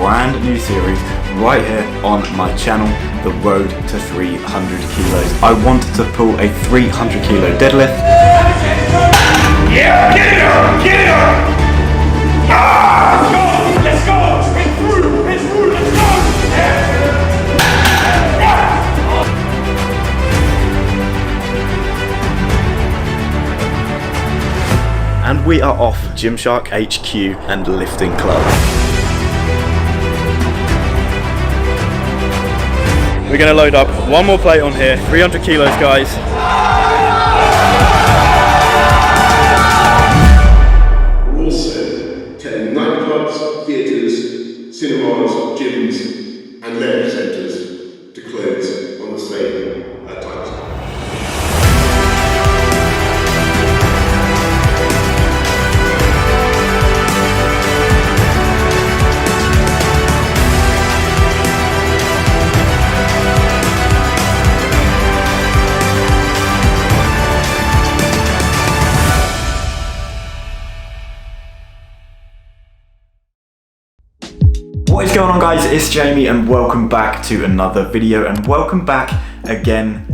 brand new series right here on my channel, The Road to 300 Kilos. I want to pull a 300 kilo deadlift. Yeah, get it up, get it up! Ah, let's go! Hit through, let's go! And we are off Gymshark HQ and Lifting Club. We're going to load up one more plate on here, 300 kilos guys. We're also telling nightclubs, theatres, cinemas, gyms and leisure centres to close on the same times. What is going on guys, it's Jamie and welcome back to another video and welcome back again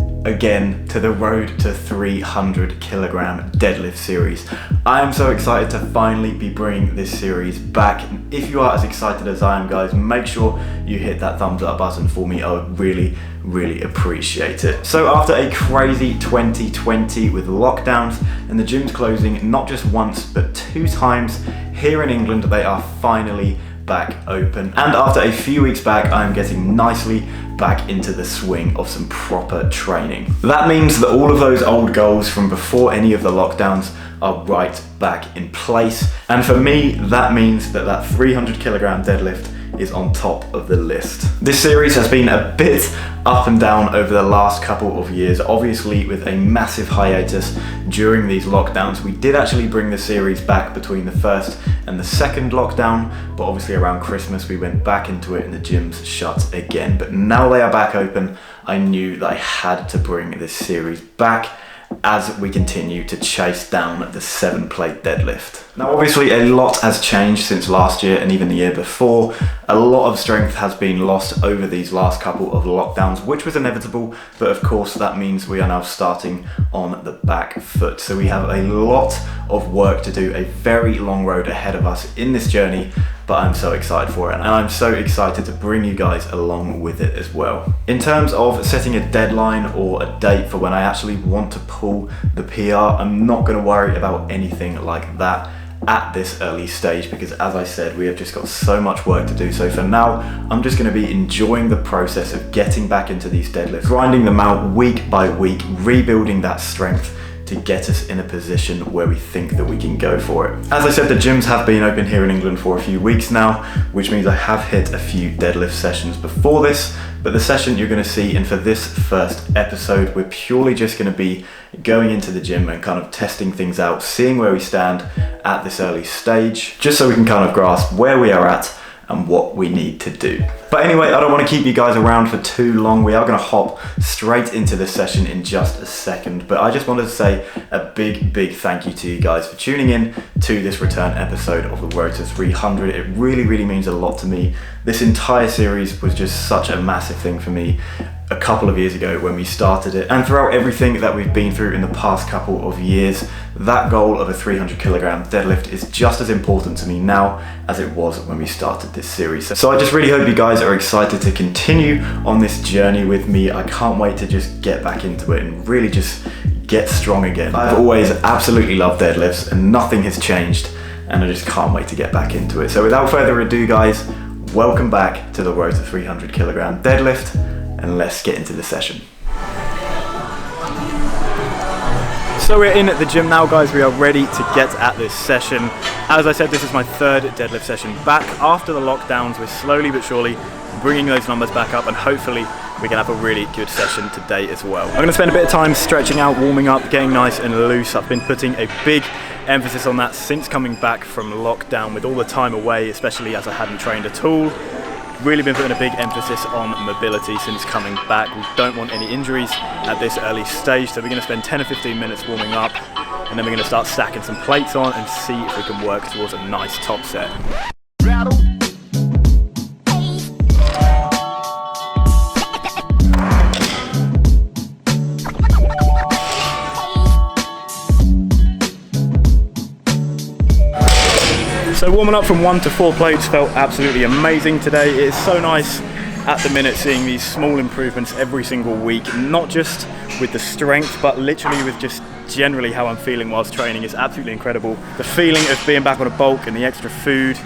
to the Road to 300 kilogram deadlift series. I am so excited to finally be bringing this series back. If you are as excited as I am guys, make sure you hit that thumbs up button for me. I would really appreciate it. So after a crazy 2020 with lockdowns and the gyms closing not just once but 2 times here in England, they are finally back open, and after a few weeks back I am getting nicely back into the swing of some proper training. That means that all of those old goals from before any of the lockdowns are right back in place, and for me that means that that 300 kilogram deadlift is on top of the list. This series has been a bit up and down over the last couple of years, obviously with a massive hiatus during these lockdowns. We did actually bring the series back between the first and the second lockdown, but obviously around Christmas we went back into it and the gyms shut again. But now they are back open, I knew that I had to bring this series back as we continue to chase down the 7-plate deadlift. Now obviously a lot has changed since last year and even the year before. A lot of strength has been lost over these last couple of lockdowns, which was inevitable, but of course that means we are now starting on the back foot. So we have a lot of work to do, a very long road ahead of us in this journey, but I'm so excited for it and I'm so excited to bring you guys along with it as well. In terms of setting a deadline or a date for when I actually want to pull the PR, I'm not going to worry about anything like that at this early stage because, as I said, we have just got so much work to do. So for now I'm just going to be enjoying the process of getting back into these deadlifts, grinding them out week by week, rebuilding that strength to get us in a position where we think that we can go for it. As I said, the gyms have been open here in England for a few weeks now, which means I have hit a few deadlift sessions before this, but the session you're going to see, and for this first episode, we're purely just going to be going into the gym and kind of testing things out, seeing where we stand at this early stage, just so we can kind of grasp where we are at and what we need to do. But anyway, I don't want to keep you guys around for too long. We are going to hop straight into this session in just a second, but I just wanted to say a big thank you to you guys for tuning in to this return episode of the Road to 300. It really means a lot to me. This entire series was just such a massive thing for me a couple of years ago when we started it, and throughout everything that we've been through in the past couple of years, that goal of a 300 kilogram deadlift is just as important to me now as it was when we started this series. So I just really hope you guys are excited to continue on this journey with me. I can't wait to just get back into it and really just get strong again. I've always absolutely loved deadlifts and nothing has changed, and I just can't wait to get back into it. So without further ado guys, welcome back to the Road to 300 kilogram deadlift, and let's get into the session. So we're in at the gym now guys, we are ready to get at this session. As I said, this is my 3rd deadlift session back after the lockdowns. We're slowly but surely bringing those numbers back up, and hopefully we can have a really good session today as well. I'm going to spend a bit of time stretching out, warming up, getting nice and loose. I've been putting a big emphasis on that since coming back from lockdown with all the time away, especially as I hadn't trained at all. Really been putting a big emphasis on mobility since coming back. We don't want any injuries at this early stage, so we're going to spend 10 or 15 minutes warming up, and then we're going to start stacking some plates on and see if we can work towards a nice top set. So warming up from 1 to 4 plates felt absolutely amazing today. It is so nice at the minute seeing these small improvements every single week, not just with the strength, but literally with just generally how I'm feeling whilst training. It's absolutely incredible. The feeling of being back on a bulk and the extra food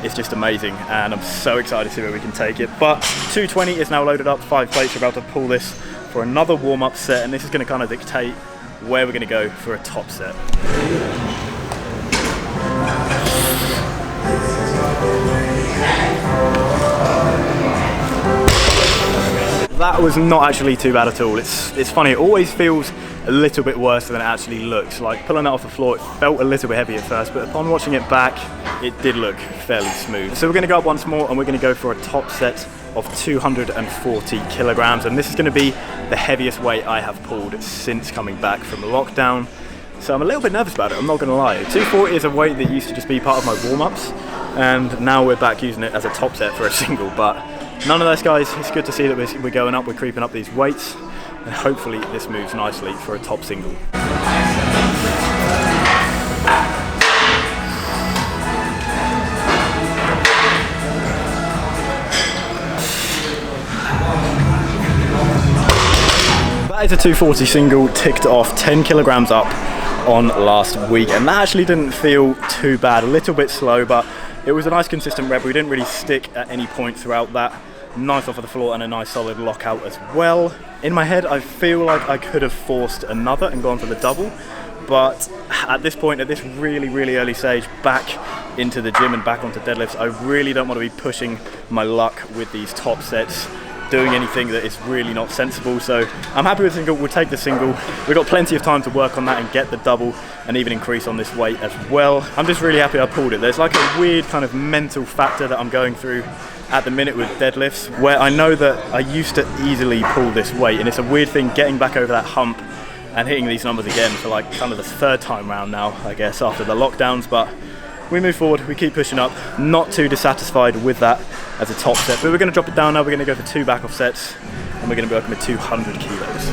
is just amazing, and I'm so excited to see where we can take it. But 220 is now loaded up, 5 plates. We're about to pull this for another warm-up set, and this is going to kind of dictate where we're going to go for a top set. That was not actually too bad at all. It's funny, it always feels a little bit worse than it actually looks. Like pulling that off the floor, it felt a little bit heavy at first, but upon watching it back, it did look fairly smooth. So we're gonna go up once more and we're gonna go for a top set of 240 kilograms. And this is gonna be the heaviest weight I have pulled since coming back from lockdown. So I'm a little bit nervous about it, I'm not gonna lie. 240 is a weight that used to just be part of my warm-ups, and now we're back using it as a top set for a single, but nonetheless guys, it's good to see that we're going up, we're creeping up these weights, and hopefully this moves nicely for a top single. That is a 240 single, ticked off 10 kilograms up on last week, and that actually didn't feel too bad. A little bit slow, but it was a nice consistent rep. We didn't really stick at any point throughout that. Nice off of the floor and a nice solid lockout as well. In my head, I feel like I could have forced another and gone for the double, but at this point, at this really, really early stage, back into the gym and back onto deadlifts, I really don't want to be pushing my luck with these top sets, doing anything that is really not sensible. So I'm happy with the single, we'll take the single. We've got plenty of time to work on that and get the double and even increase on this weight as well. I'm just really happy I pulled it. There's like a weird kind of mental factor that I'm going through at the minute with deadlifts, where I know that I used to easily pull this weight, and it's a weird thing getting back over that hump and hitting these numbers again for like kind of the 3rd time round now, I guess, after the lockdowns. But we move forward, we keep pushing up, not too dissatisfied with that as a top set, but we're going to drop it down now. We're going to go for 2 back off sets, and we're going to be working with 200 kilos.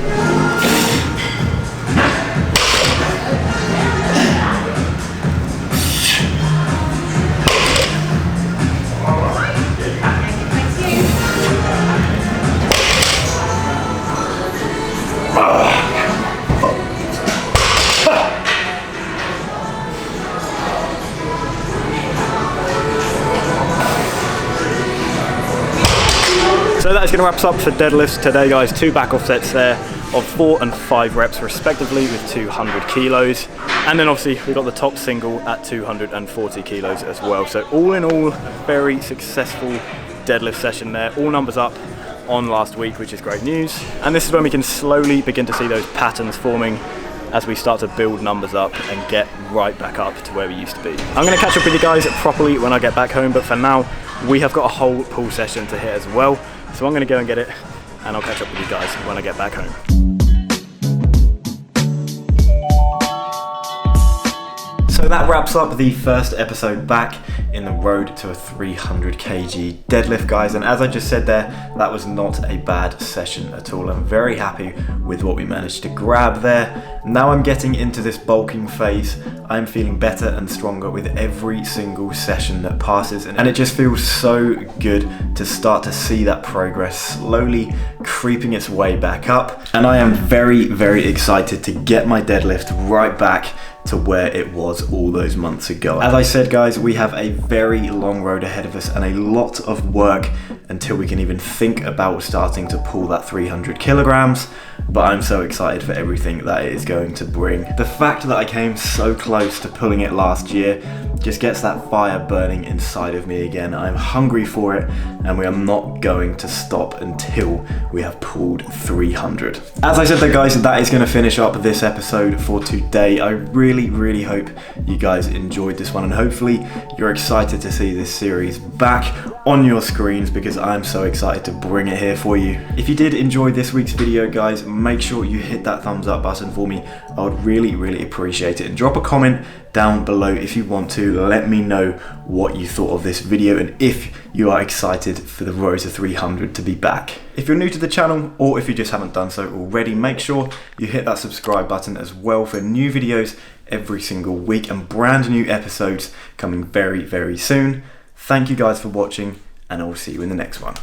So that's going to wrap us up for deadlifts today guys. 2 back off sets there of 4 and 5 reps respectively with 200 kilos. And then obviously we got the top single at 240 kilos as well. So all in all, a very successful deadlift session there. All numbers up on last week, which is great news. And this is when we can slowly begin to see those patterns forming as we start to build numbers up and get right back up to where we used to be. I'm going to catch up with you guys properly when I get back home, but for now, we have got a whole pull session to hit as well. So I'm going to go and get it, and I'll catch up with you guys when I get back home. So that wraps up the first episode back in the road to a 300 kg deadlift guys, and as I just said there, that was not a bad session at all. I'm very happy with what we managed to grab there. Now I'm getting into this bulking phase. I'm feeling better and stronger with every single session that passes, and it just feels so good to start to see that progress slowly creeping its way back up. And I am very, very excited to get my deadlift right back to where it was all those months ago. As I said guys, we have a very long road ahead of us and a lot of work until we can even think about starting to pull that 300 kilograms, but I'm so excited for everything that it is going to bring. The fact that I came so close to pulling it last year just gets that fire burning inside of me again. I'm hungry for it, and we are not going to stop until we have pulled 300. As I said though guys, that is going to finish up this episode for today. I really hope you guys enjoyed this one, and hopefully you're excited to see this series back on your screens, because I'm so excited to bring it here for you. If you did enjoy this week's video guys, make sure you hit that thumbs up button for me. I would really appreciate it, and drop a comment down below if you want to. Let me know what you thought of this video and if you are excited for the road to 300 to be back. If you're new to the channel, or if you just haven't done so already, make sure you hit that subscribe button as well for new videos every single week, and brand new episodes coming very, very soon. Thank you guys for watching, and I will see you in the next one.